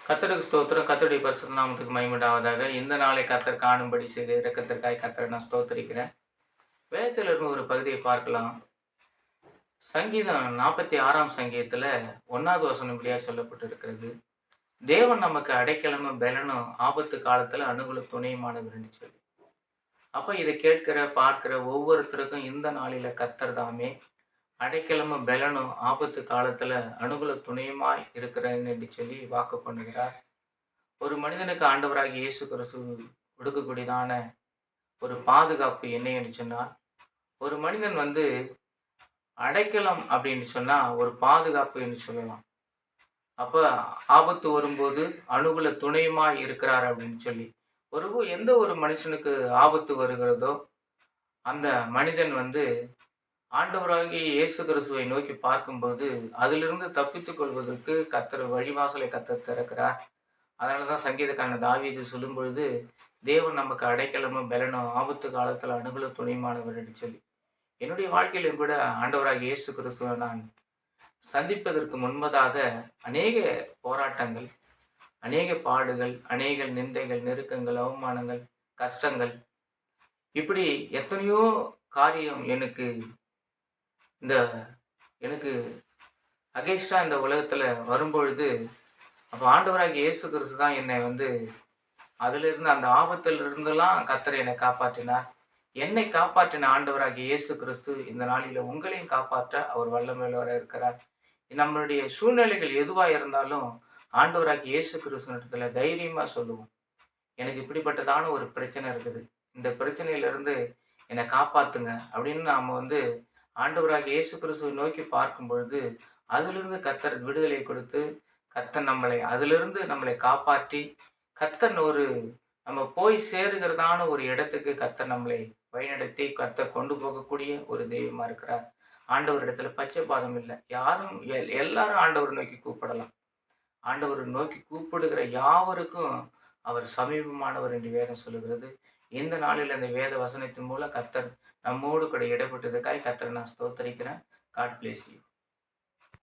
கர்த்தருக்கு ஸ்தோத்திரம். கர்த்தருடைய பரிசுத்த நாமத்துக்கு மகிமை உண்டாவதாக. இந்த நாளை கர்த்தர் காணும்படி செய்த இரக்கத்திற்காய் கர்த்தரை நான் ஸ்தோத்திரிக்கிறேன். வேதத்தில் இருந்து ஒரு பகுதியை பார்க்கலாம். சங்கீதம் 46ஆம் சங்கீதத்துல 1வது வசனம் இப்படியா சொல்லப்பட்டிருக்கிறது. தேவன் நமக்கு அடைக்கலமும் பெலனும் ஆபத்து காலத்துல அனுகூல துணையுமானவர்ன்னு சொல்லி. அப்ப இதை கேட்கிற, பார்க்கிற ஒவ்வொருத்தருக்கும் இந்த நாளில கர்த்தர் தாமே அடைக்கலமும் பெலனும் ஆபத்து காலத்துல அனுகூல துணையுமாய் இருக்கிறேன் என்று சொல்லி வாக்கு பண்ணுகிறார். ஒரு மனிதனுக்கு ஆண்டவராகிய இயேசு கிறிஸ்து கொடுக்கக்கூடியதான ஒரு பாதுகாப்பு என்ன என்று சொன்னால், ஒரு மனிதன் அடைக்கலம் அப்படின்னு சொன்னா ஒரு பாதுகாப்பு என்று சொல்லலாம். அப்ப ஆபத்து வரும்போது அனுகூல துணையுமாய் இருக்கிறார் அப்படின்னு சொல்லி. எந்த ஒரு மனுஷனுக்கு ஆபத்து வருகிறதோ, அந்த மனிதன் ஆண்டவராகிய இயேசு கிறிஸ்துவை நோக்கி பார்க்கும்போது, அதிலிருந்து தப்பித்துக் கொள்வதற்கு கர்த்தர் வழிவாசலை கர்த்தர் திறக்கிறார். அதனால தான் சங்கீதக்காரன் தாவீது சொல்லும்பொழுது, தேவன் நமக்கு அடைக்கலமும் பெலனும் ஆபத்து காலத்துல அனுகூல துணையுமானவர் என்று சொல்லி. என்னுடைய வாழ்க்கையிலும் கூட ஆண்டவராகிய இயேசு கிறிஸ்துவை நான் சந்திப்பதற்கு முன்பதாக அநேக போராட்டங்கள், அநேக பாடுகள், அநேக நிந்தைகள், நெருக்கங்கள், அவமானங்கள், கஷ்டங்கள், இப்படி எத்தனையோ காரியம் இந்த எனக்கு அகைன்ஸ்டா இந்த உலகத்துல வரும்பொழுது, அப்ப ஆண்டவராகிய இயேசு கிறிஸ்து தான் என்னை அதிலிருந்து அந்த ஆபத்திலிருந்தெல்லாம் கர்த்தர் என்னை காப்பாற்றினார். என்னை காப்பாற்றின ஆண்டவராகிய இயேசு கிறிஸ்து இந்த நாளில உங்களையும் காப்பாற்ற அவர் வல்லமையுள்ளவராக இருக்கிறார். நம்மளுடைய சூழ்நிலைகள் எதுவா இருந்தாலும் ஆண்டவராகிய இயேசு கிறிஸ்துவினிடத்துல தைரியமா சொல்லுவோம். எனக்கு இப்படிப்பட்டதான ஒரு பிரச்சனை இருக்குது. இந்த பிரச்சனையிலிருந்து என்னை காப்பாத்துங்க அப்படின்னு நாம ஆண்டவராகிய இயேசு கிறிஸ்துவை நோக்கி பார்க்கும் பொழுது, அதிலிருந்து கர்த்தர் விடுதலை கொடுத்து, கர்த்தர் அதிலிருந்து நம்மளை காப்பாற்றி, கர்த்தர் நம்ம போய் சேருகிறதான ஒரு இடத்துக்கு கர்த்தர் நம்மளை வழிநடத்தி, கர்த்தர் கொண்டு போகக்கூடிய ஒரு தெய்வமா இருக்கிறார். ஆண்டவரிடத்துல பட்சபாதம் இல்லை. யாரும் எல்லாரும் ஆண்டவரை நோக்கி கூப்பிடலாம். ஆண்டவரை நோக்கி கூப்பிடுகிற யாவருக்கும் அவர் சமீபமானவர் என்று வேதம் சொல்லுகிறது. இந்த நாளில் அந்த வேத வசனத்தின் மூலம் கர்த்தர் நம்மோடு கூட இடைப்பட்டதுக்காய் கர்த்தரை நான் ஸ்தோத்தரிக்கிறேன். God bless you.